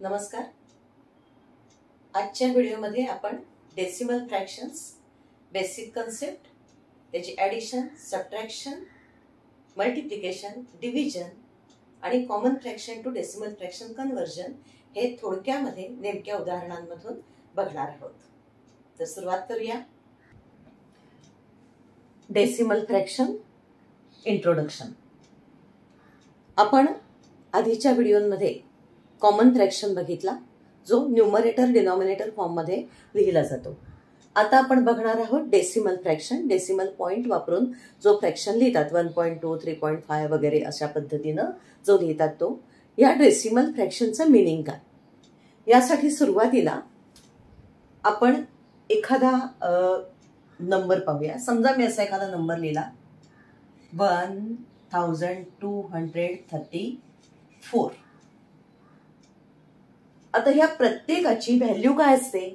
नमस्कार. आजच्या व्हिडिओमध्ये आपण डेसिमल फ्रॅक्शन्स, बेसिक कन्सेप्ट, त्याची ॲडिशन, सबट्रॅक्शन, मल्टिप्लिकेशन, डिव्हिजन आणि common fraction to decimal fraction conversion हे थोडक्यामध्ये नेमक्या उदाहरणांमधून बघणार आहोत. तर सुरुवात करूया. Decimal fraction introduction. आपण आधीच्या व्हिडिओमध्ये कॉमन फ्रॅक्शन बघितला, जो न्यूमरेटर डिनॉमिनेटर फॉर्म मध्ये लिहिला जातो. आता आपण बघणार आहोत डेसिमल फ्रॅक्शन. डेसिमल पॉइंट वापरून जो फ्रॅक्शन लिहितात 1.2, 3.5 वगैरे अशा पद्धतीनं जो लिहितात तो. या डेसिमल फ्रॅक्शनचं मीनिंग काय, यासाठी सुरुवातीला आपण एखादा नंबर पाहूया. समजा मी असा एखादा नंबर लिहिला 1234. आता ह्या प्रत्येकाची व्हॅल्यू काय असते,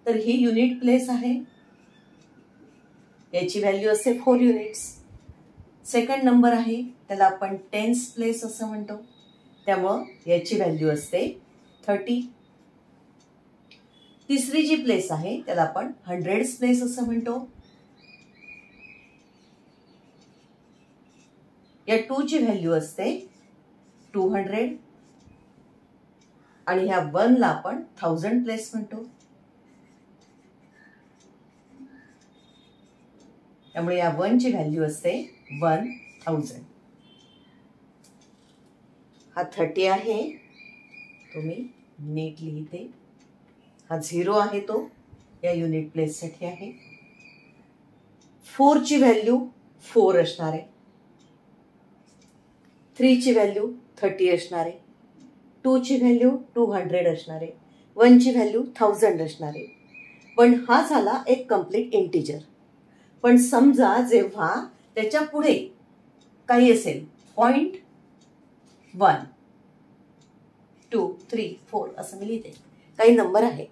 तर ही युनिट प्लेस आहे, याची व्हॅल्यू असते 4 युनिट्स. सेकंड नंबर आहे, त्याला आपण टेन्स प्लेस असं म्हणतो, त्यामुळं याची व्हॅल्यू असते 30. तिसरी जी प्लेस आहे त्याला आपण हंड्रेड्स प्लेस असं म्हणतो. या 2 ची व्हॅल्यू असते 200 आणि ह्या 1 ला आपण 1000 प्लेस म्हणतो. त्यामुळे या 1 ची व्हॅल्यू असते 1000. हा 30 आहे, तो मी नीट लिहिते. हा 0 आहे, तो या युनिट प्लेस साठी आहे. 4 ची व्हॅल्यू 4 असणार आहे. 3 ची व्हॅल्यू 30 असणार आहे. 2 ची व्हॅल्यू 200 असणार आहे. 1 ची व्हॅल्यू 1000 असणार आहे. पण हा झाला एक कंप्लीट इंटिजर. पण समजा जेव्हा त्याच्या पुढे काही असेल 0.1, 2, 3, 4 असं मी लिहिते, काही नंबर आहे,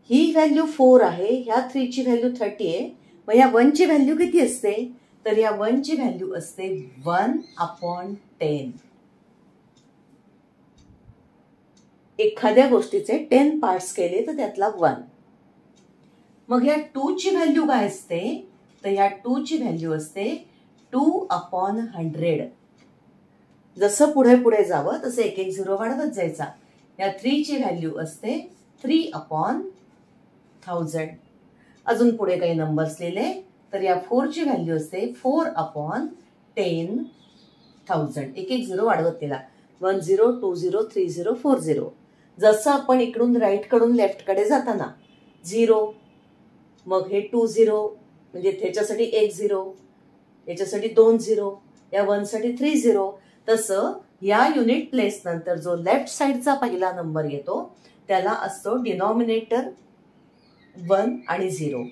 ही व्हॅल्यू 4 आहे, ह्या 3 ची व्हॅल्यू 30 आहे. मग या 1 ची व्हॅल्यू किती असते, तर या 1 ची व्हॅल्यू असते 1/10. एखाद्या गोष्टीचे 10 पार्ट्स केले तर त्यातला 1. मग या 2 ची व्हॅल्यू काय असते, तर या 2 ची व्हॅल्यू असते 2/100. जसं पुढे पुढे जावं तसं एक एक 0 वाढवत जायचा. या 3 ची व्हॅल्यू असते 3/1000. अजून पुढे काही नंबर्स लिहिले तर या 4 ची व्हॅल्यू असते 4/10,000. एक एक 0 वाढवत गेला. 10, 20, 30, 40. जसं आपण इकडून राईट कडून लेफ्ट कडे जाताना 0, मग हे 20, म्हणजे त्याच्यासाठी 1 0, याच्यासाठी 2 0, या 1 साठी 3 0. तसं या युनिट प्लेस नंतर जो लेफ्ट साइडचा पहिला नंबर येतो त्याला असतो डिनॉमिनेटर 1 आणि 0.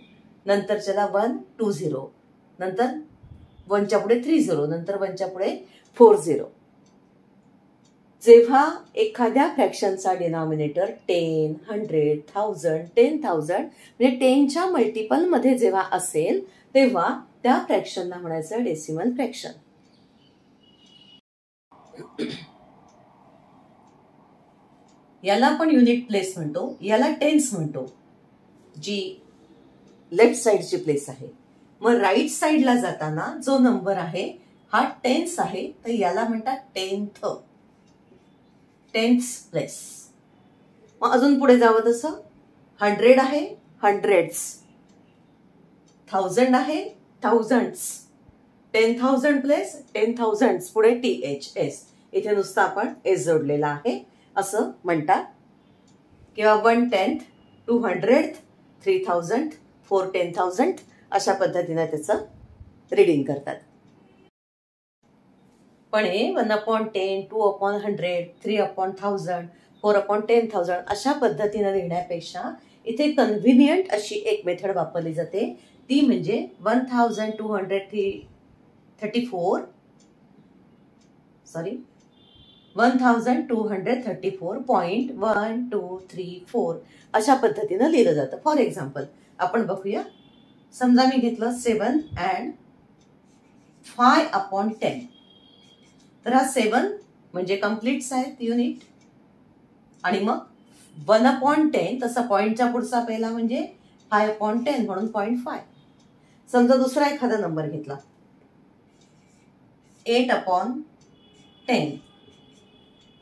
नंतरच्याला 1, 2 0, नंतर 1 च्या पुढे 3 0, नंतर 1 च्या पुढे 4 0. जेव्हा एखाद्या फ्रॅक्शनचा डिनॉमिनेटर 10, 100, 1000, 10,000 म्हणजे 10 च्या मल्टिपल मध्ये जेव्हा असेल तेव्हा त्या फ्रॅक्शनला म्हणायचं डेसिमल फ्रॅक्शन. याला आपण युनिट प्लेस म्हणतो, याला टेन्स म्हणतो, जी लेफ्ट साइडची प्लेस आहे. मग राईट साइडला जाताना जो नंबर आहे हा टेन्स आहे, तर याला म्हणतात 10th प्लेस. मग अजून पुढे जावं तसं 100 आहे, हंड्रेड्स, 1000 आहे, थाउजंड्स, 10,000 प्लेस 10,000s, पुढे THS. इथे नुसतं आपण एस जोडलेला आहे असं म्हणतात. किंवा 1/10, 200, 3000, 4/10,000 अशा पद्धतीने त्याचं रीडिंग करतात. पण हे 1/10, 2/100, 3/1000, 4/10,000 अशा पद्धतीने लिहिण्यापेक्षा इथे कन्व्हिनियंट अशी एक मेथड वापरली जाते, ती म्हणजे 1234.1234 अशा पद्धतीने लिहिलं जातं. फॉर एक्झाम्पल आपण बघूया. समजा मी घेतलं 7 and 5/10. तर हा 7 म्हणजे कम्प्लीट्स आहेत युनिट, आणि मग 1/10 तसा पॉईंटच्या पुढचा पहिला म्हणजे 5/10 म्हणून 0.5. समजा दुसरा एखादा नंबर घेतला 8/10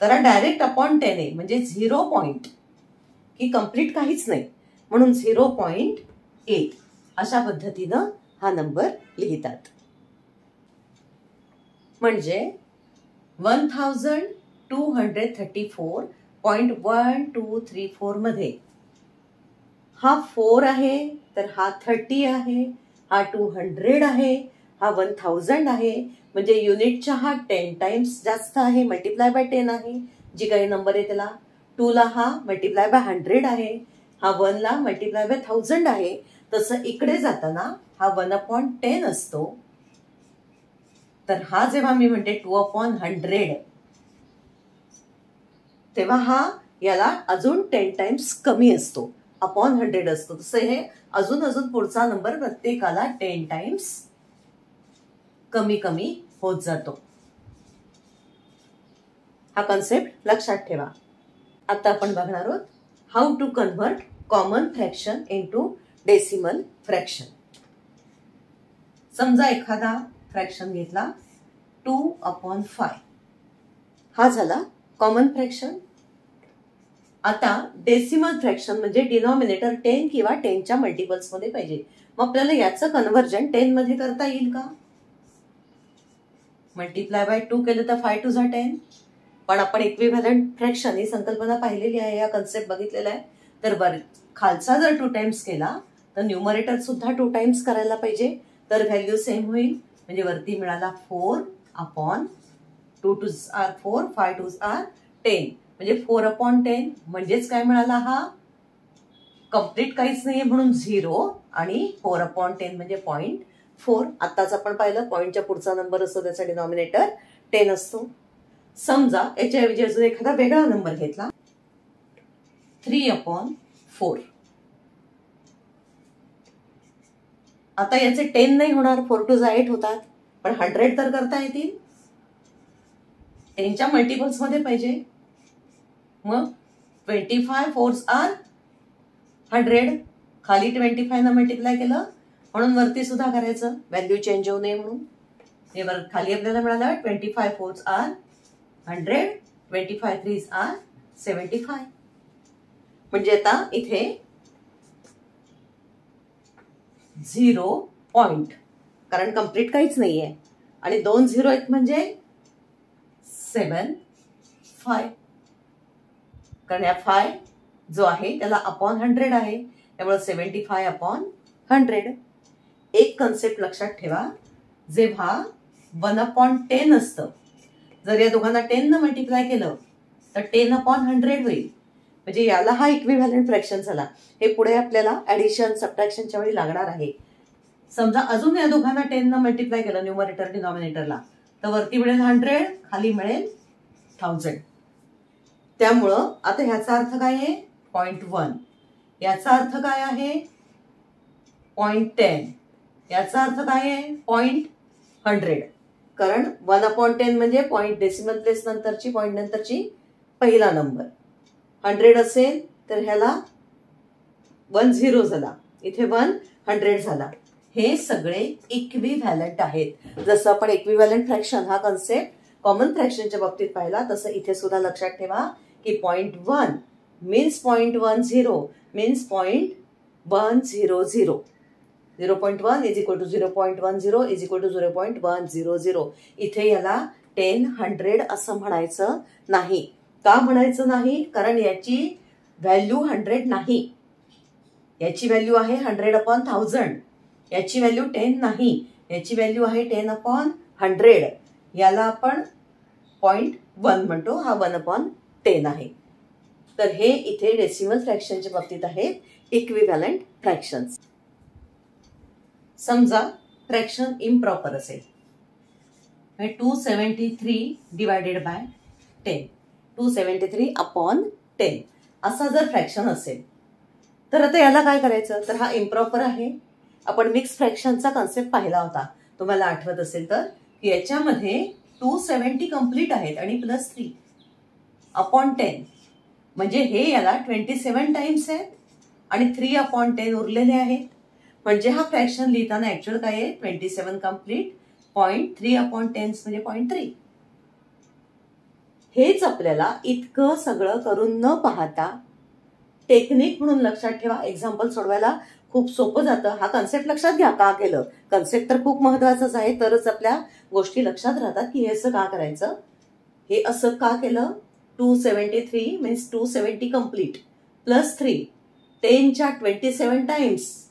तर डायरेक्ट अपॉन 10 आहे म्हणजे 0 पॉइंट की कंप्लीट काहीच नाही म्हणून 0.8 अशा पद्धतीनं हा नंबर लिहितात. म्हणजे 1234.1234 मध्ये हा 4 आहे तर हा 30 आहे, हा 200 आहे, हा 1000 आहे. म्हणजे युनिटच्या हा 10 टाइम्स जास्त आहे, मल्टिप्लाय बाय 10 आहे. जी काही नंबर आहे त्याला 2 ला हा मल्टिप्लाय बाय 100 आहे, हा 1 ला मल्टिप्लाय बाय 1000 आहे. तसं इकडे जाताना हा 1/10 असतो. तर हा जेव्हा मी म्हणते 2/100 तेव्हा हा याला अजून 10 टाइम्स कमी असतो, अपॉन 100 असतो. तसं हे अजून अजून पुढचा नंबर प्रत्येकाला 10 टाइम्स कमी कमी होत जातो. हा कन्सेप्ट लक्षात ठेवा. आता आपण बघणार आहोत how to convert common fraction into decimal fraction. समजा एखादा फ्रॅक्शन घेतला 2/5 हा झाला कॉमन फ्रॅक्शन. आता डेसिमल फ्रॅक्शन म्हणजे डिनॉमिनेटर 10 किंवा 10च्या मल्टिपल्स मध्ये पाहिजे. मग आपल्याला याचं कन्व्हर्जन 10 मध्ये करता येईल का? मल्टिप्लाय बाय 2 केलं तर 5 2 10. पण आपण इक्विव्हॅलंट फ्रॅक्शन ही संकल्पना पाहिलेली आहे, या कन्सेप्ट बघितलेला आहे. तर खालचा जर 2 टाइम्स केला तर न्यूमरेटर सुद्धा 2 टाइम्स करायला पाहिजे, तर व्हॅल्यू सेम होईल. म्हणजे वरती मिळाला 4/2 2s are 4 5 2s are 10 म्हणजे 4/10. म्हणजेच काय मिळाला, हा कंप्लीट काहीच नाहीये म्हणून 0 आणि 4/10 म्हणजे 0.4. आताच आपण पाहिलं पॉईंटच्या पुढचा नंबर असतो त्याचा डिनॉमिनेटर 10 असतो. समजा याच्याऐवजी अजून एखादा वेगळा नंबर घेतला 3/4. आता याचे 10 नाही होणार, 4 2 8 होतात, पण 100 तर करता येतील. 10च्या मल्टिपल्स मध्ये पाहिजे. मग 25 4s are 100 खाली 25 न मल्टिप्लाय केलं म्हणून वरती सुद्धा करायचं, व्हॅल्यू चेंज होऊ नये म्हणून. हे खाली आपल्याला मिळालं 25 4s are 100 25 3s are 75. म्हणजे आता इथे 0 पॉइंट कारण कंप्लीट काहीच नाहीये आणि 2 0 आहेत म्हणजे 7 5 कारण या 5 जो आहे त्याला अपॉन 100 आहे त्यामुळे 75/100. एक कन्सेप्ट लक्षात ठेवा, जेव्हा 1/10 असतं जर या दोघांना 10 न मल्टिप्लाय केलं तर 10/100 होईल. म्हणजे याला हा इक्विव्हॅलंट फ्रॅक्शन झाला. हे पुढे आपल्याला ऍडिशन सबट्रॅक्शनच्या वेळी लागणार आहे. समजा अजून या दोघांना 10 न मल्टिप्लाय केलं न्यूमरेटर डिनॉमिनेटरला तर वरती मिळेल 100 खाली मिळेल 1000. त्यामुळं आता ह्याचा अर्थ काय आहे 0.1, याचा अर्थ काय आहे 0.10, याचा अर्थ काय आहे 0.100. कारण 1/10 म्हणजे पॉइंट डेसिमल प्लेस नंतरची पॉइंट नंतरची पहिला नंबर. 100 असेल तर ह्याला 1 0 झाला, इथे 1 100 झाला. हे सगळे इक्विव्हॅलंट आहेत. जसं आपण इक्विव्हॅलंट फ्रॅक्शन हा कन्सेप्ट कॉमन फ्रॅक्शनच्या बाबतीत पाहिला तसं इथे सुद्धा लक्षात ठेवा की 0.1 means 0.10 means 0.100. 0.1 is equal to 0.10 is equal to 0.100. इथे याला 10 100 असं म्हणायचं नाही. का म्हणायचं नाही? कारण याची व्हॅल्यू 100 नाही, याची व्हॅल्यू आहे 100/1000. याची व्हॅल्यू 10 नाही, याची व्हॅल्यू आहे 10/100. याला आपण 0.1 म्हणतो, हा 1/10 आहे. तर हे इथे डेसिमल फ्रॅक्शनच्या बाबतीत आहेत इक्विव्हॅलंट फ्रॅक्शन्स. समजा फ्रॅक्शन इम्प्रॉपर असेल 273 डिवायडेड बाय 10 273/10 असा जर फ्रॅक्शन असेल तर आता याला काय करायचं? तर हा इम्प्रॉपर आहे. आपण मिक्स फ्रॅक्शनचा कन्सेप्ट पाहिला होता, तुम्हाला आठवत असेल तर याच्यामध्ये 270 कंप्लीट आहेत आणि +3/10 म्हणजे हे याला 27 टाइम्स आहेत आणि 3/10 उरलेले आहेत. म्हणजे हा फ्रॅक्शन लिहिताना ऍक्च्युअल काय आहे 27 कम्प्लीट 0.3/10 म्हणजे 0.3. हेच आपल्याला इतकं सगळं करून न पाहता टेक्निक म्हणून लक्षात ठेवा. एक्झाम्पल सोडवायला खूप सोपं जातं. हा कन्सेप्ट लक्षात घ्या का केलं. कन्सेप्ट तर खूप महत्वाचाच आहे, तरच आपल्या गोष्टी लक्षात राहतात की हे असं का करायचं, हे असं का केलं. 273 मीन्स 270 कम्प्लीट प्लस 3 10च्या 27 टाइम्स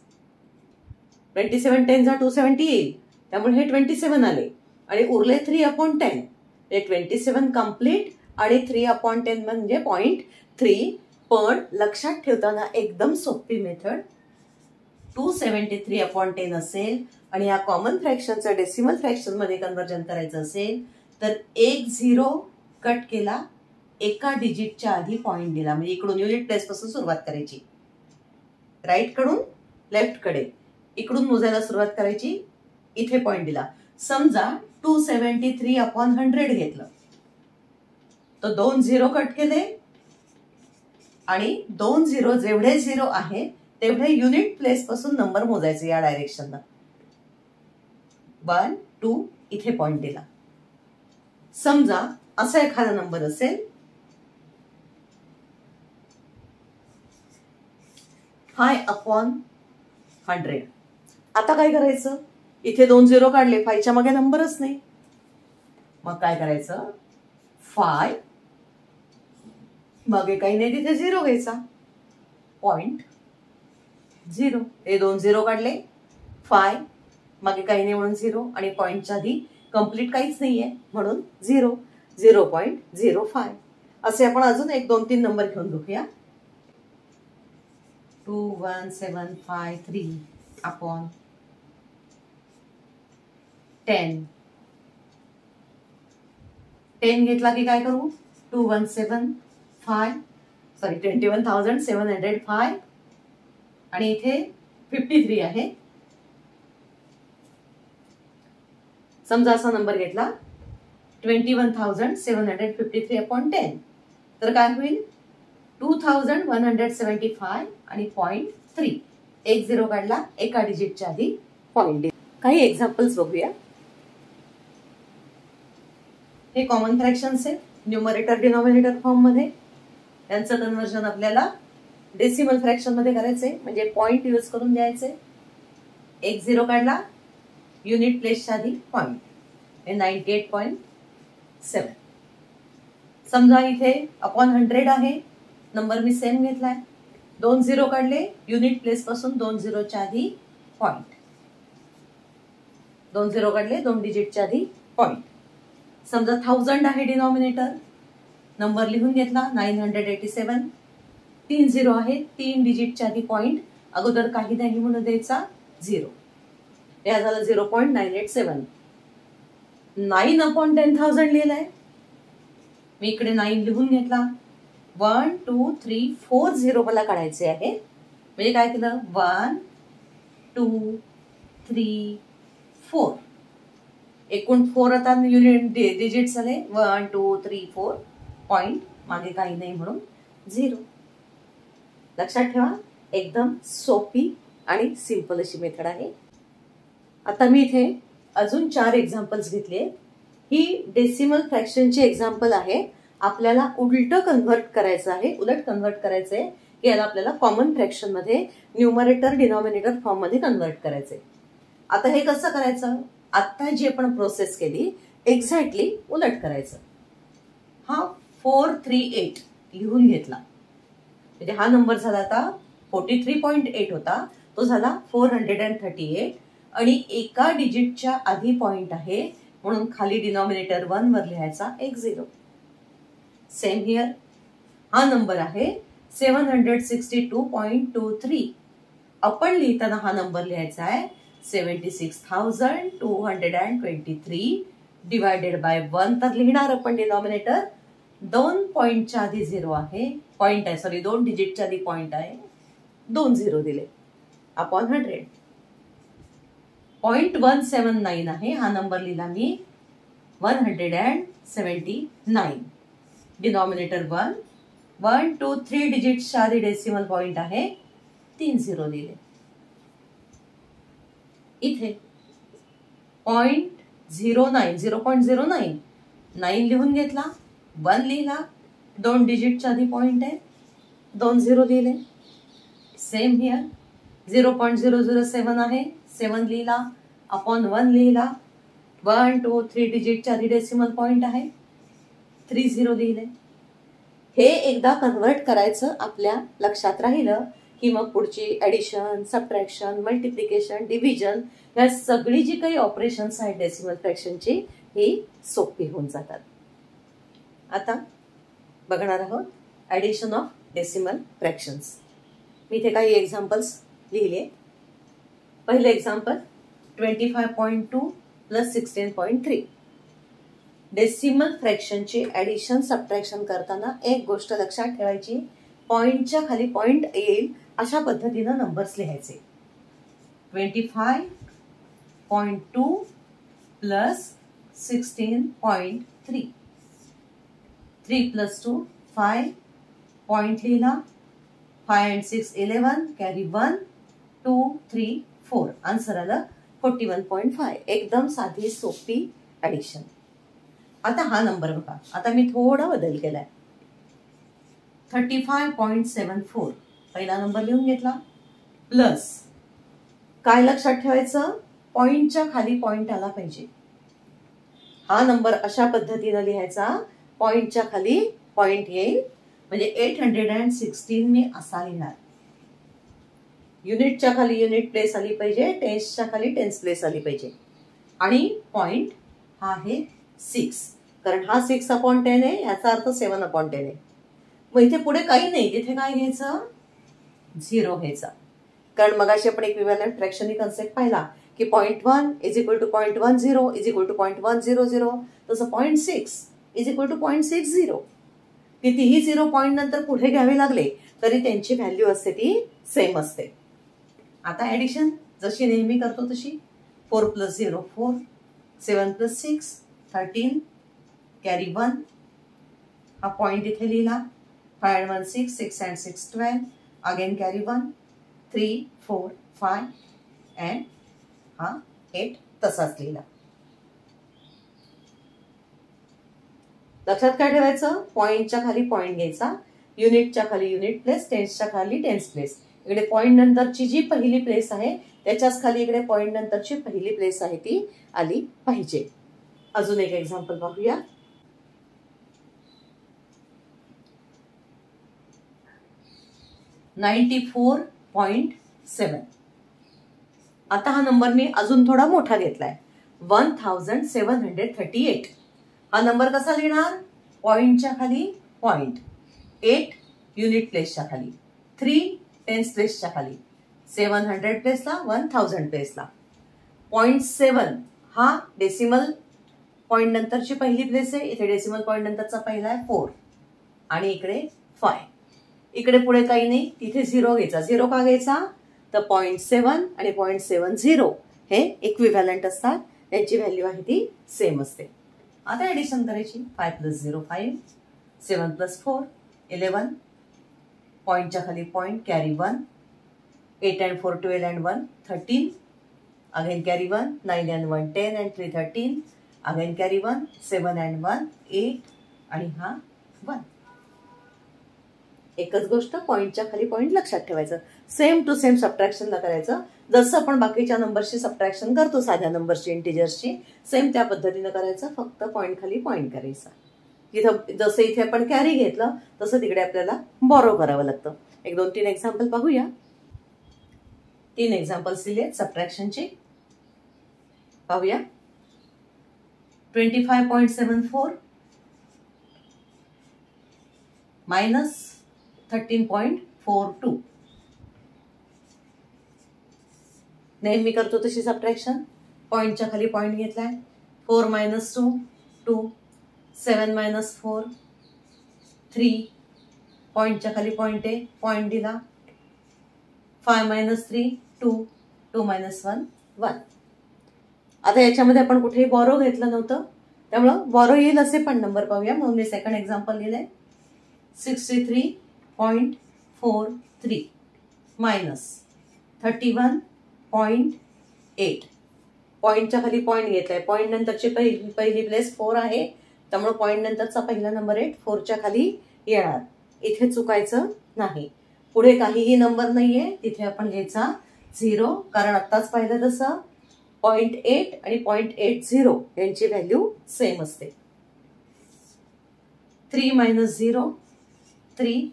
27 10 270 येईल, त्यामुळे हे 27 आले आणि उरले 3/10. हे 27 कम्प्लीट आणि 3/10 म्हणजे 0.3. पण लक्षात ठेवताना एकदम सोपी मेथड. 273/10 असेल आणि या कॉमन फ्रॅक्शनचं डेसिमल फ्रॅक्शन मध्ये कन्व्हर्जन करायचं असेल तर एक 0 कट केला, एका डिजिटच्या आधी पॉइंट दिला, म्हणजे इकडून युनिट प्लेस पासून सुरुवात करायची. राईट कडून लेफ्ट कडे इकडून मोजायला सुरुवात करायची, इथे पॉइंट दिला. समजा 273/100 घेतलं तर 2 0 कट केले आणि 2 0 जेवढे 0 आहे तेवढे युनिट प्लेस पासून नंबर मोजायचे या डायरेक्शनला. 1 2 इथे पॉइंट दिला. समजा असा एखादा नंबर असेल 5/100. आता काय करायचं, इथे 2 0 काढले, 5च्या मागे नंबरच नाही. मग काय करायचं, 5 मागे काही नाही, तिथे 0 घ्यायचा, 0. हे 2 0 काढले, 5 मागे काही नाही म्हणून 0 आणि पॉइंटच्या आधी कंप्लीट काहीच नाहीये म्हणून 0. 0.05. असे आपण अजून 1 2 3 नंबर घेऊन बघूया. 21753/10 10 घेतला की काय करू, 21,705 आणि इथे 53 आहे. समजा असा नंबर घेतला 21,753/10 तर काय होईल 2,175 आणि 0.3. एक 0 काढला, एका डिजिटच्या आधी पॉइंट. काही एक्झाम्पल्स बघूया. हे कॉमन फ्रॅक्शन्स आहेत न्यूमरेटर डिनॉमिनेटर फॉर्म मध्ये. यांचं कन्व्हर्जन आपल्याला डेसिमल फ्रॅक्शन मध्ये करायचंय, म्हणजे पॉइंट यूज करून द्यायचे. एक 0 काढला, युनिट प्लेसच्या आधी पॉइंट, हे 98.7. समजा इथे (100) आहे, नंबर मी सेम घेतलाय. 2 0 काढले, युनिट प्लेस पासून 2 0च्या आधी पॉइंट. 2 0 काढले, 2 डिजिटच्या आधी पॉइंट. समजा 1000 आहे डिनॉमिनेटर, नंबर लिहून घेतला 987. 3 0 आहे, 3 डिजिटच्या आधी पॉइंट, अगोदर काही नाही म्हणून द्यायचा 0. या झालं 0.987. 9/10,000 लिहिलंय, मी इकडे 9 लिहून घेतला. 1 2 3 4 0 मला काढायचे आहे, म्हणजे काय केलं 1 2 3 4. एकूण 4 आता युनिट डिजिट झाले. 1 2 3 4 पॉइंट, मागे काही नाही म्हणून 0. लक्षात ठेवा, एकदम सोपी आणि सिंपल अशी मेथड आहे. आता मी इथे अजून 4 एक्झाम्पल्स घेतले. ही डेसिमल फ्रॅक्शनची एक्झाम्पल आहे. आपल्याला उलट कन्व्हर्ट करायचं आहे, उलट कन्व्हर्ट करायचंय की याला आपल्याला कॉमन फ्रॅक्शन मध्ये न्यूमरेटर डिनॉमिनेटर फॉर्म मध्ये कन्व्हर्ट करायचंय. आता हे कसं करायचं, आता जी आपण प्रोसेस केली एक्झॅक्टली उलट करायचं. हा 438 लिहून घेतला, म्हणजे हा नंबर झाला आता 43.8 होता, तो झाला 438 आणि एका डिजिटच्या आधी पॉइंट आहे म्हणून खाली डिनॉमिनेटर 1 वर लिहायचा 1 0. सेम हियर, हा नंबर आहे 762.23. आपण लिहिताना हा नंबर लिहायचा आहे 76,223 डिवायडेड बाय 1. तर लिहिणार आपण डिनॉमिनेटर 2 पॉइंटच्या आधी 0 आहे, पॉइंट आहे सॉरी 2 डिजिटच्या आधी पॉइंट आहे, 2 0 दिले अपॉन 100. 0.179 आहे, हा नंबर लिहिला मी 179. डिनॉमिनेटर 1, 1 2 3 डिजिटच्या आधी डेसिमल पॉइंट आहे 3 झिरो लिहिले. इथे 0.09 0.09 9 लिहून घेतला, 1 लिहिला, 2 डिजिटच्या आधी पॉइंट आहे 2 झिरो लिहिले. सेम हिअर 0.007 आहे 7 लिहिला, अपॉन 1 लिहिला, 1 2 3 डिजिटच्या आधी डेसिमल पॉइंट आहे 3 झिरो लिहिले. हे एकदा कन्वर्ट करायचं आपल्या लक्षात राहिलं की मग पुढची ॲडिशन, सबट्रॅक्शन, मल्टिप्लिकेशन, डिव्हिजन या सगळी जी काही ऑपरेशन्स आहेत डेसिमल फ्रॅक्शनची ही सोपी होऊन जातात. आता बघणार आहोत ॲडिशन ऑफ डेसिमल फ्रॅक्शन्स. मी इथे काही एक्झाम्पल्स लिहिले. पहिलं एक्झाम्पल 25.2 प्लस 16.3. डेसिमल फ्रॅक्शनची ॲडिशन सबट्रॅक्शन करताना एक गोष्ट लक्षात ठेवायची, पॉइंटच्या खाली पॉइंट येईल अशा पद्धतीनं नंबर्स लिहायचे. 25.2 प्लस 16.3. 3 प्लस 2 5 पॉइंट लिहिला, 5 and 6 11 कॅरी 1 2 3 4 आन्सर आलं 41.5. एकदम साधी सोपी ॲडिशन. आता हा नंबर बघा, आता मी थोडा बदल केलाय. 35.74 पहिला नंबर लिहून घेतला, प्लस काय लक्षात ठेवायचं, पॉइंटच्या खाली पॉइंट आला पाहिजे. हा नंबर अशा पद्धतीनं लिहायचा, पॉइंटच्या खाली पॉइंट येईल म्हणजे 816 मी असा लिहिणार. युनिटच्या खाली युनिट प्लेस आली पाहिजे, टेन्सच्या खाली टेन्स प्लेस आली पाहिजे. आणि पॉइंट हा आहे 6, कारण हा 6/10 आहे, याचा अर्थ 7/10 आहे. मग इथे पुढे काही नाही, तिथे काय घ्यायचं, 0 घ्यायचा. कारण मगाशी आपण इक्विव्हॅलंट फ्रॅक्शन ही कन्सेप्ट पाहिला की 0.1 is equal to 0.10 is equal to 0.100. तसं 0.6 इज इक्वल टू 0.60. कितीही 0 पॉइंट नंतर पुढे घ्यावे लागले तरी त्यांची व्हॅल्यू असते ती सेम असते. आता ॲडिशन जशी नेहमी करतो तशी 4 + 0 4, 7 + 6 13 कॅरी 1. हा पॉइंट इथे लिहिला, 5 and 1 6, 6 and 6 12, again carry 1 3 4 5 and हा 8 तसाच लिहिला. लक्षात काय ठेवायचं, पॉइंटच्या खाली पॉइंट घ्यायचा, युनिटच्या खाली युनिट प्लेस, टेन्सच्या खाली टेन्स प्लेस. इकडे पॉइंट नंतरची जी पहिली प्लेस आहे त्याच्याच खाली इकडे पॉइंट नंतरची पहिली प्लेस आहे ती आली पाहिजे. अजून एक एक्झाम्पल पाहूया. 94.7. आता हा नंबर मी अजून थोडा मोठा घेतलाय, 1738. हा नंबर कसा लिहिणार, पॉइंटच्या खाली पॉइंट, 8 युनिट प्लेसच्या खाली, 3 टेन्स प्लेसच्या खाली, 700 प्लेसला, 1000 प्लेसला. 0.7 हा डेसिमल पॉइंट नंतरची पहिली प्लेस आहे, इथे डेसिमल पॉइंट नंतरचा पहिला आहे 4 आणि इकडे 5. इकडे पुढे काही नाही, तिथे 0 घ्यायचा. 0 का घ्यायचा, तर 0.7 आणि 0.70 हे इक्विव्हॅलंट असतात, त्यांची व्हॅल्यू आहे ती सेम असते. आता ॲडिशन करायची, 5 + 0 5, 7 + 4 11, पॉइंटच्या खाली point carry 1, 8 and 4 12 and 1 13, again carry 1, 9 and 1 10 and 3 13, again carry 1, 7 and 1 8 आणि हा 1. एकच गोष्ट, पॉइंटच्या खाली पॉइंट लक्षात ठेवायचं. सेम टू सेम सबट्रॅक्शनला करायचं, जसं आपण बाकीच्या नंबरची सबट्रॅक्शन करतो, साध्या नंबरची, इंटिजर्सची, सेम त्या पद्धतीनं करायचं. फक्त पॉइंट खाली पॉइंट करायचा. जिथं जसं इथे आपण कॅरी घेतलं तसं तिकडे आपल्याला बॉरो करावं लागतं. 1 2 3 एक्झाम्पल पाहूया. 3 एक्झाम्पल्स दिले सबट्रॅक्शनचे. पाहूया. 25.74 मायनस 13.42. नेहमी करतो तशी सबट्रॅक्शन, पॉइंटच्या खाली पॉइंट घेतलाय, 4 - 2 2, 7 - 4 3, पॉइंटच्या खाली पॉइंट आहे, पॉइंट दिला, 5 - 3 2, 2 - 1 1. आता याच्यामध्ये आपण कुठेही बॉरो घेतलं नव्हतं, त्यामुळं बॉरो येईल असे पण नंबर पाहूया. म्हणून मी सेकंड एक्झाम्पल लिहिलंय. 63.43 मायनस 31.8. पॉईंटच्या खाली पॉईंट घेतलाय. पॉईंट नंतरची पहिली प्लेस 4 आहे, त्यामुळे पॉईंट नंतरचा पहिला नंबर 8 4च्या खाली येणार. इथे चुकायचं नाही. पुढे काहीही नंबर नाहीये, तिथे आपण घ्यायचा 0, कारण आत्ताच पाहिलं तसं 0.8 आणि 0.80 यांची व्हॅल्यू सेम असते. 3 - 0 3,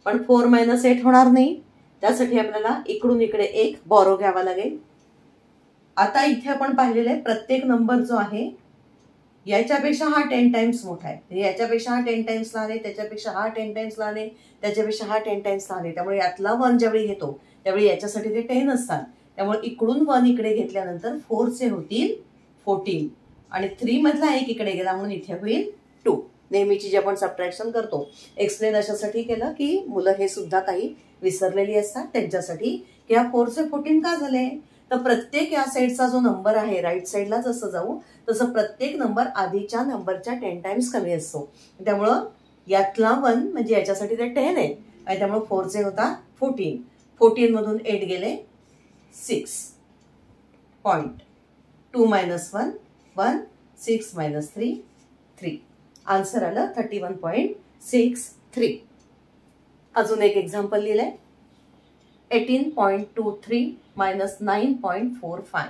पण 4 - 8 होणार नाही. त्यासाठी आपल्याला इकडून इकडे 1 बॉरो घ्यावा लागेल. आता इथे आपण पाहिलेलं आहे प्रत्येक नंबर जो आहे याच्यापेक्षा हा 10 टाइम्स मोठा आहे, याच्यापेक्षा हा 10 टाइम्स लहान आहे, त्याच्यापेक्षा हा 10 टाइम्स लहान आहे, त्याच्यापेक्षा हा 10 टाइम्स लहान आहे. त्यामुळे यातला 1 ज्यावेळी घेतो त्यावेळी याच्यासाठी ते 10 असतात. त्यामुळे इकडून 1 इकडे घेतल्यानंतर 4चे होतील 14 आणि 3 मधला 1 इकडे गेला म्हणून इथे होईल 2. नेहमीची जे आपण सबट्रॅक्शन करतो, एक्सप्लेन अशासाठी केलं की मुलं हे सुद्धा काही विसरलेली असतात त्यांच्यासाठी की हा 4चे 14 का झाले. तर प्रत्येक या साईडचा जो नंबर आहे राईट साईडला जसं जाऊ तसं प्रत्येक नंबर आधीच्या नंबरच्या 10 टाइम्स कमी असतो. त्यामुळं यातला 1 म्हणजे याच्यासाठी ते 10 आहे आणि त्यामुळे 4चे होता 14. 14 मधून 8 गेले 6. पॉइंट 2 - 1 1 6 - 3 3. आन्सर आलं 31.63. अजून एक एक्झाम्पल लिहिलंय 18.23 - 9.45.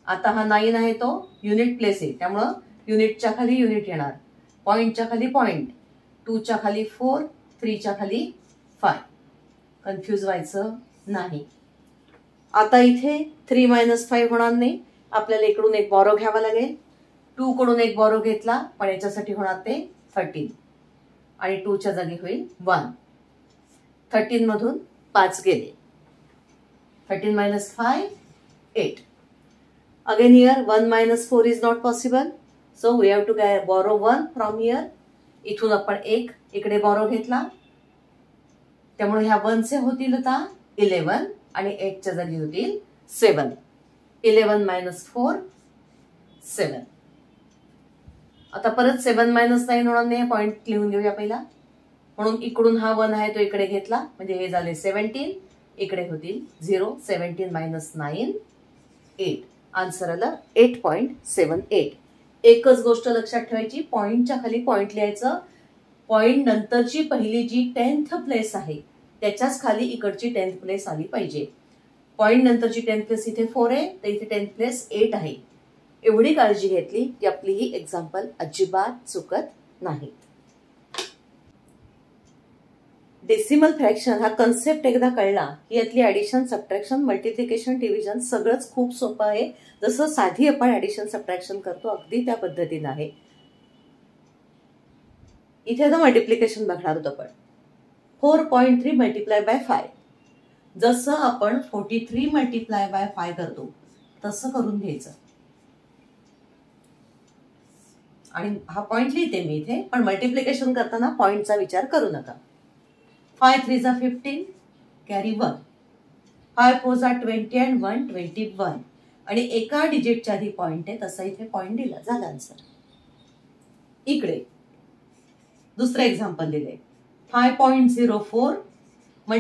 आता हा 9 आहे तो युनिट प्लेस आहे, त्यामुळं युनिटच्या खाली युनिट येणार, पॉइंटच्या खाली पॉइंट, 2च्या खाली 4, 3च्या खाली 5. कन्फ्यूज व्हायचं नाही. आता इथे 3 - 5 होणार नाही, आपल्याला इकडून 1 बॉरो घ्यावा लागेल. 2 कडून 1 बॉरो घेतला पण याच्यासाठी होणार ते 13 आणि 2च्या जागी होईल 1. 13 मधून 5 गेले. 13 - 5 8. Again here 1 - 4 is not possible, so we have to borrow 1 from here. इथून आपण 1 इकडे बॉरो घेतला, त्यामुळे ह्या 1चे होतील आता 11 आणि 8च्या जागी होतील 7. 11 - 4 7. आता परत 7 - 9 होणार नाही, पॉइंट लिहून घेऊया पहिला. म्हणून इकडून हा 1 आहे तो इकडे घेतला म्हणजे हे झाले 17, इकडे होतील 0. 17 - 9 8. आन्सर आलं 8.78. एकच गोष्ट लक्षात ठेवायची, पॉइंटच्या खाली पॉइंट लिहायचं. पॉइंट नंतरची पहिली जी 10th प्लेस आहे त्याच्याच खाली इकडची 10th प्लेस आली पाहिजे. पॉइंट नंतरची 10th प्लेस इथे 4 आहे तर इथे 10th प्लेस 8 आहे. एवढी काळजी घेतली की आपली ही एक्झाम्पल अजिबात चुकत नाहीत. डेसिमल फ्रॅक्शन हा कन्सेप्ट एकदा कळला की यातली ऍडिशन, सबट्रॅक्शन, मल्टिप्लिकेशन, डिव्हिजन सगळंच खूप सोपं आहे. जसं साधी आपण ऍडिशन सबट्रॅक्शन करतो अगदी त्या पद्धतीनं आहे. इथे आता मल्टिप्लिकेशन बघणार होतो आपण. 4.3 × 5. जसं आपण 43 × 5 करतो तसं करून घ्यायचं. आणि हा पॉइंट लिहिते मी इथे, पण मल्टिप्लिकेशन करताना पॉइंटचा विचार करू नका. 5 3 = 15 कॅरी 1. 5 4 = 20 and 1 21. आणि एका डिजिटच्या आधी पॉइंट आहे तसा इथे पॉइंट दिला, झाला आन्सर. इकडे दुसरं एक्झाम्पल दिले 5.04 ×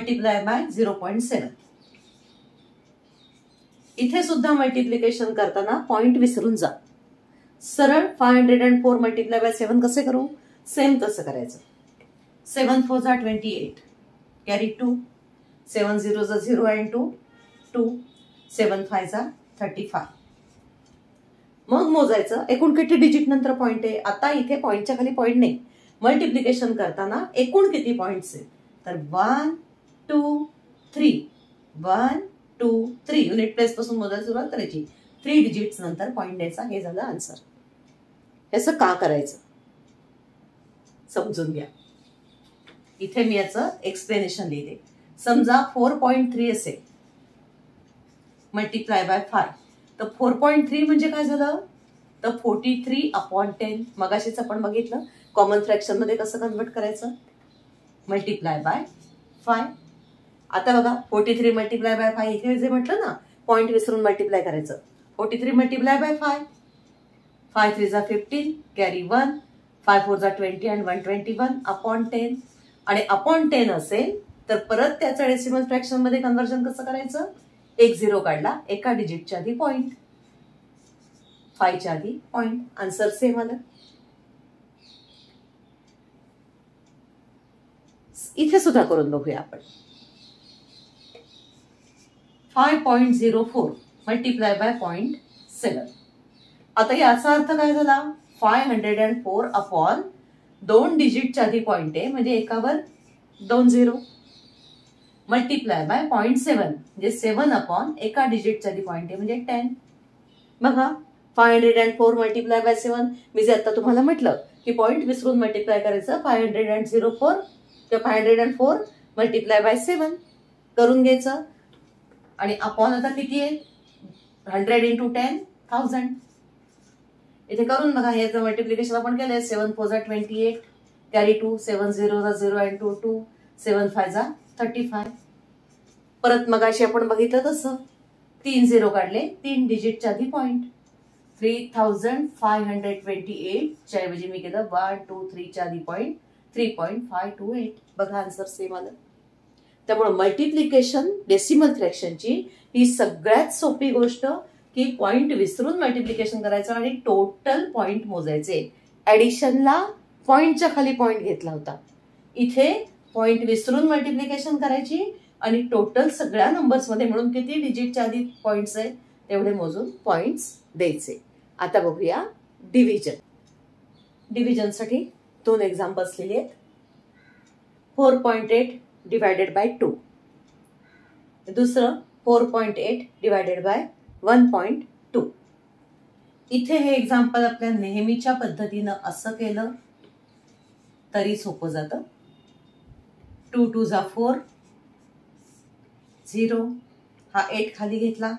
0.7. इथे सुद्धा मल्टिप्लिकेशन करताना पॉइंट विसरून जा. सरळ 504 × 7 कसे करू, सेम तसं करायचं. 7 4 = 28 कॅरी 2. 7 0 = 0 and 2 2. 7 5 = 35. मग मोजायचं एकूण किती डिजिट नंतर पॉइंट आहे. आता इथे पॉइंटच्या खाली पॉइंट नाही, मल्टिप्लिकेशन करताना एकूण किती पॉइंट्स आहेत तर 1 2 3 1 2 3 युनिट प्लेस पासून मोजायला सुरुवात करायची. 3 डिजिट्स नंतर पॉइंट द्यायचा. हे झालं आन्सर. याचं का करायचं समजून घ्या. इथे मी याचं एक्सप्लेनेशन लिहिते. समजा 4.3 असेल × 5 तर 4.3 म्हणजे काय झालं तर 43/10. मगाशीच आपण बघितलं कॉमन फ्रॅक्शन मध्ये कसं कन्वर्ट करायचं, × 5. आता बघा 43 × 5 इथे जे म्हटलं ना पॉइंट विसरून मल्टिप्लाय करायचं. 43 × 5 5 3 जा 15 कॅरी 1, 5 4 जा 20 आणि 121 अपॉन 10. आणि अपॉन 10 असेल तर परत त्याचं डेसिमल फ्रॅक्शन मध्ये कन्व्हर्जन कसं करायचं? एक झिरो काढला, एका डिजिटच्या आधी पॉइंट, 5 च्या आधी पॉइंट. आन्सर सेम आलं. इथे सुद्धा करून बघूया आपण. 5.04 मल्टिप्लाय बाय 0.7. आता याचा अर्थ काय झाला? 504 अपॉन 2 डिजिटच्या आधी पॉइंट आहे म्हणजे एकावर 2 झिरो, मल्टिप्लाय बाय 0.7 म्हणजे 7 अपॉन एका डिजिटच्या आधी पॉइंट आहे म्हणजे 10. बघा 504 मल्टिप्लाय बाय 7. मी जे आता तुम्हाला म्हटलं की पॉइंट विसरून मल्टिप्लाय करायचं. 504 किंवा 504 मल्टिप्लाय बाय 7 करून घ्यायचं. आणि अपॉन आता किती आहे? 100 इंटू 10,000. इथे करून बघा. हे मल्टिप्लिकेशन आपण केलंय. 7 4 जा 28 कॅरी 2, 7 0 जा 0 आणि 2 2, 7 5 जा 35. परत मगाशी आपण बघितलं तसं 3 झिरो काढले, 3 डिजिटच्या आधी पॉइंट. 3528 च्या ऐवजी मी केलं 1 2 3 च्या आधी पॉइंट 3.528. बघा आन्सर सेम आलं. त्यामुळे मल्टिप्लिकेशन डेसिमल फ्रॅक्शनची ही सगळ्यात सोपी गोष्ट की पॉइंट विसरून मल्टिप्लिकेशन करायचं आणि टोटल पॉइंट मोजायचे. ऍडिशनला पॉइंटच्या खाली पॉइंट घेतला होता. इथे पॉइंट विसरून मल्टिप्लिकेशन करायची आणि टोटल सगळ्या नंबर्स मध्ये म्हणून किती डिजिटच्या आधी पॉइंट्स आहे तेवढे मोजून पॉइंट्स द्यायचे. आता बघूया डिव्हिजन. डिव्हिजनसाठी 2 एक्झाम्पल्स लिहिले आहेत. 4.8 डिवायडेड बाय 2. दुसरं 4.8 डिवायडेड बाय 1.2. इथे हे एक्झाम्पल आपल्या नेहमीच्या पद्धतीनं असं केलं तरी सोपं जातं. 2 2 जा 4, 0 हा 8 खाली घेतला.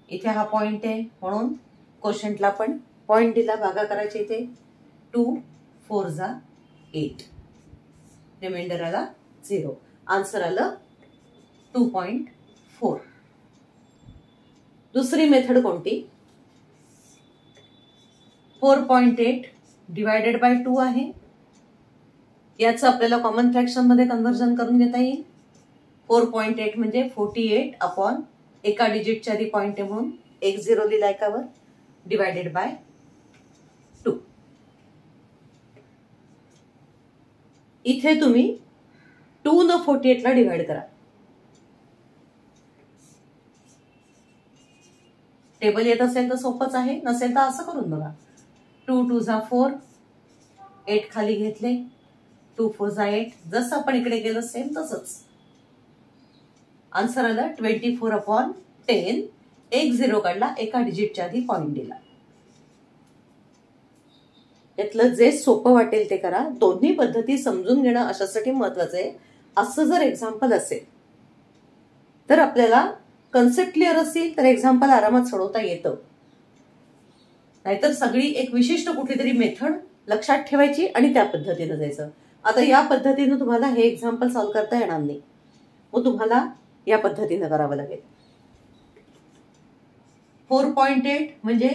इथे हा पॉइंट आहे म्हणून क्वोशंटला पण पॉइंट दिला. भागा करायचे इथे 2 4 जा 8, रिमाइंडर आला 0. आन्सर आलं 2.4. दुसरी मेथड कोणती? 4.8 डिवायडेड बाय 2 आहे. याचं आपल्याला कॉमन फ्रॅक्शन मध्ये कन्व्हर्जन करून घेता येईल. 4.8 म्हणजे 48 अपॉन एका डिजिटच्या आधी पॉइंट आहे म्हणून 1 झिरो लिहिला एकावर, डिवायडेड बाय 2. इथे तुम्ही 2 न 48 ला डिवाइड करा. टेबल येत असेल तर सोपंच आहे, नसेल तर असं करून बघा. 2 2 जा 4, 8 खाली घेतले, 2 4 जा 8. जसं आपण इकडे गेलो सेम तसंच. आन्सर आलं 24 अपॉन 10. 1 झिरो काढला, एका डिजिटच्या आधी पॉइंट दिला. यातलं जे सोपं वाटेल ते करा. दोन्ही पद्धती समजून घेणं अशासाठी महत्वाचं आहे. असं जर एक्झाम्पल असेल तर आपल्याला कन्सेप्ट क्लिअर असेल तर एक्झाम्पल आरामात सोडवता येतं. नाहीतर सगळी एक विशिष्ट कुठली तरी मेथड लक्षात ठेवायची आणि त्या पद्धतीनं जायचं. आता या पद्धतीनं तुम्हाला हे एक्झाम्पल सॉल्व्ह करता येणार नाही, मग तुम्हाला या पद्धतीनं करावं लागेल. 4.8 म्हणजे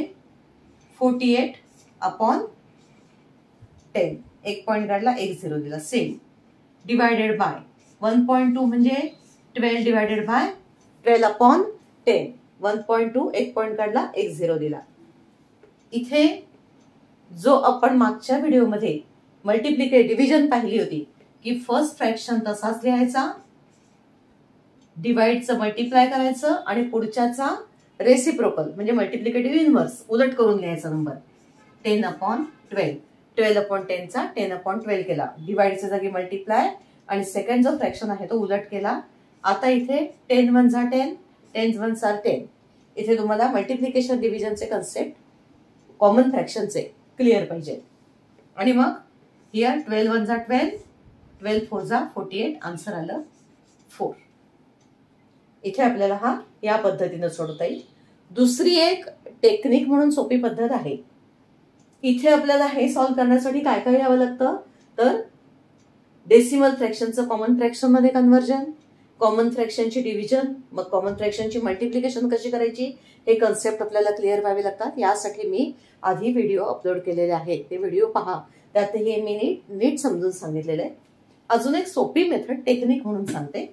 48 अपॉन 10. 1 पॉइंट काढला, 1 झिरो दिला सेम, डिवायडेड बाय 1.2 म्हणजे 12 डिवायडेड बाय 12 अपॉन 10. 1.2 1 पॉइंट काढला, 1 झिरो दिला. इथे जो आपण मागच्या व्हिडिओमध्ये डिव्हिजन पाहिली होती की फर्स्ट फ्रॅक्शन तसाच लिहायचा, डिवाइडचं मल्टिप्लाय करायचं आणि पुढच्याचा रेसिप्रोकल म्हणजे मल्टिप्लिकेटिव्ह इनव्हर्स उलट करून लिहायचा नंबर. 10 अपॉन 12, 12 अपॉन 10 चा 10 अपॉन 12 केला, डिवाइडच्या जागी मल्टिप्लाय आणि सेकंड जो फ्रॅक्शन आहे तो उलट केला. आता इथे 10 1 जा 10, 10 1 जा 10. इथे तुम्हाला मल्टिप्लिकेशन डिव्हिजनचे कन्सेप्ट कॉमन फ्रॅक्शनचे क्लिअर पाहिजे. आणि मग हियर 12 1 जा 12, 12 4 जा 48. आन्सर आलं 4. इथे आपल्याला हा या पद्धतीनं सोडवता येईल. दुसरी एक टेक्निक म्हणून सोपी पद्धत आहे. इथे आपल्याला हे सॉल्व्ह करण्यासाठी काय काय यावं लागतं तर डेसिमल फ्रॅक्शनचं कॉमन फ्रॅक्शन मध्ये कन्व्हर्जन, कॉमन फ्रॅक्शनची डिव्हिजन, मग कॉमन फ्रॅक्शनची मल्टिप्लिकेशन कशी करायची, हे कन्सेप्ट आपल्याला क्लिअर व्हावे लागतात. यासाठी मी आधी व्हिडिओ अपलोड केलेले आहेत, ते व्हिडिओ पहा. त्यात हे मी नीट समजून सांगितलेलं आहे. अजून एक सोपी मेथड टेक्निक म्हणून सांगते.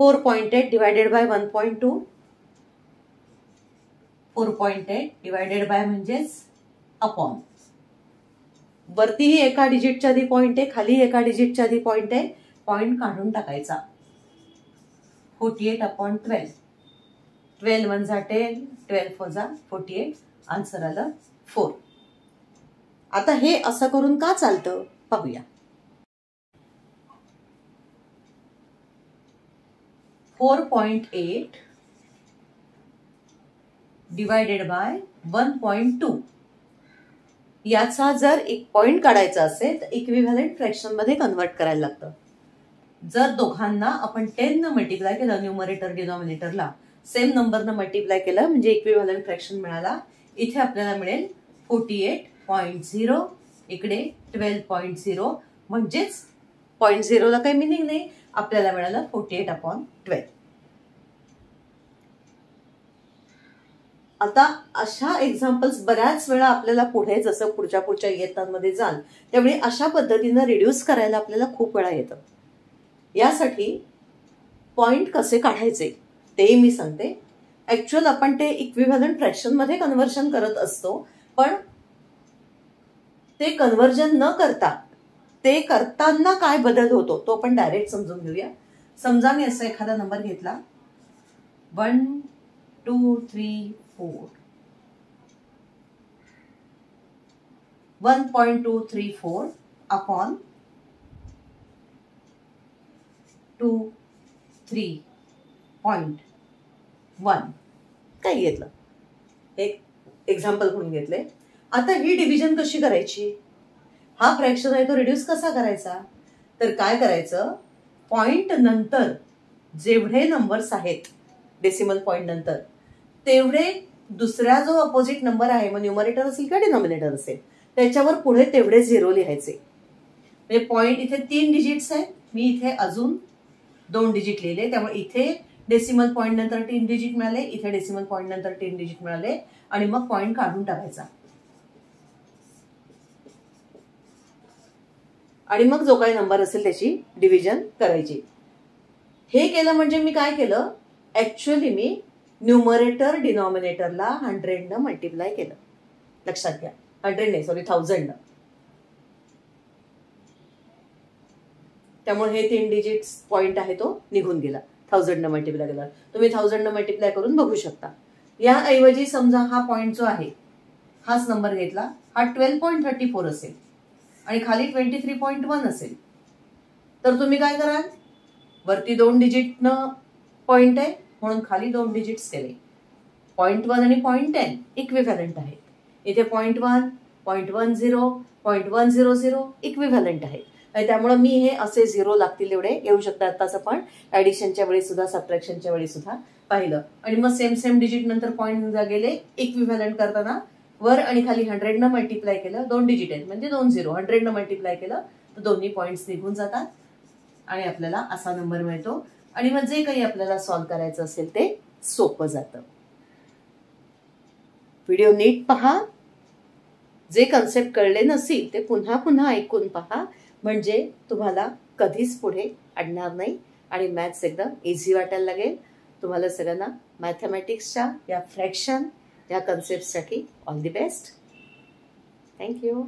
(4.8 divided by 1.2). 4.8 डिवायडेड बाय म्हणजेच अपॉन. वरतीही एका डिजिटच्या आधी पॉइंट आहे, खाली एका डिजिटच्या आधी पॉइंट आहे. पॉइंट काढून टाकायचा. 48/12. 12 1 जा 10, 12 4 जा 48. आन्सर आलं 4. आता हे असं करून का चालतं पाहूया. 4.8 डिवायडेड बाय 1.2. याचा जर एक पॉइंट काढायचा असेल तर इक्विव्हॅलंट फ्रॅक्शन मध्ये कन्वर्ट करायला लागतं. जर दोघांना आपण 10 न मल्टिप्लाय केलं, न्यूमरेटर डिनॉमिनेटरला सेम नंबरनं मल्टिप्लाय केलं म्हणजे इक्विव्हॅलंट फ्रॅक्शन मिळाला. इथे आपल्याला मिळेल 48.0, इकडे 12.0, म्हणजेच 0.0 ला काही मिनिंग नाही. आपल्याला मिळालं 48/12. आता अशा एक्झाम्पल्स बऱ्याच वेळा आपल्याला पुढे जसं पुढच्या इयत्तांमध्ये जाल त्यावेळी अशा पद्धतीनं रिड्यूस करायला आपल्याला खूप वेळा येतं. यासाठी पॉइंट कसे काढायचे ते मी सांगते. ऍक्च्युअल आपण ते इक्विव्हॅलंट फ्रॅक्शन मध्ये कन्व्हर्शन करत असतो, पण ते कन्व्हर्जन न करता ते करताना काय बदल होतो तो आपण डायरेक्ट समजून घेऊया. समजा मी असा एखादा नंबर घेतला 1 2 3 4. 1.234 अपॉन 2.3.1 काय घेतलं, एक एक्झाम्पल म्हणून घेतले. आता ही डिव्हिजन कशी करायची, हा फ्रॅक्शन आहे तो रिड्यूस कसा करायचा, तर काय करायचं, पॉइंट नंतर जेवढे नंबर्स आहेत डेसिमल पॉइंट नंतर तेवढे दुसरा जो अपोजिट नंबर आहे, मग न्यूमरेटर असेल किंवा डिनॉमिनेटर असेल, त्याच्यावर पुढे तेवढे झिरो लिहायचे. म्हणजे पॉइंट इथे 3 डिजिट्स आहेत, मी इथे अजून 2 डिजिट लिहिले, त्यामुळे इथे डेसिमल पॉइंट नंतर 3 डिजिट मिळाले, इथे डेसिमल पॉइंट नंतर 3 डिजिट मिळाले, आणि मग पॉइंट काढून टाकायचा. आणि मग जो काही नंबर असेल त्याची डिव्हिजन करायची. हे केलं म्हणजे मी काय केलं, ऍक्च्युअली मी न्यूमरेटर डिनॉमिनेटरला 100 न मल्टिप्लाय केलं. लक्षात घ्या, 100 नाही, सॉरी 1000 न. त्यामुळे हे 3 डिजिट्स पॉइंट आहे तो निघून गेला. 1000 न मल्टिप्लाय केला. तुम्ही 1000 न मल्टिप्लाय करून बघू शकता. याऐवजी समजा हा पॉइंट जो आहे हाच नंबर घेतला, हा 12.34 असेल आणि खाली 23.1 असेल, तर तुम्ही काय कराल, वरती 2 डिजिट न पॉइंट आहे म्हणून खाली 2 डिजिट्स केले. 0.1 आणि 0.10 इक्विव्हॅलंट आहेत. इथे 0.1, 0.10, 0.100 इक्विव्हॅलंट आहेत. त्यामुळे मी हे असे 0 लागतील एवढे येऊ शकतात. आताच आपण ऍडिशनच्या वेळी सुद्धा सबट्रॅक्शनच्या वेळी सुद्धा पाहिलं. आणि मग सेम डिजिट नंतर पॉइंट गेले. इक्विव्हॅलंट करताना वर आणि खाली 100 न मल्टिप्लाय केलं, 2 डिजिट आहेत म्हणजे 2 0. 100 न मल्टिप्लाय केलं तर दोन्ही पॉइंट्स निघून जातात आणि आपल्याला असा नंबर मिळतो. आणि मग जे काही आपल्याला सॉल्व्ह करायचं असेल ते सोपं जातं. व्हिडिओ नीट पहा. जे कन्सेप्ट कळले नसेल ते पुन्हा पुन्हा ऐकून पहा, म्हणजे तुम्हाला कधीच पुढे अडणार नाही आणि मॅथ्स एकदम इझी वाटायला लागेल. तुम्हाला सगळ्यांना मॅथमॅटिक्सच्या या फ्रॅक्शन या कन्सेप्टसाठी ऑल दी बेस्ट. थँक्यू.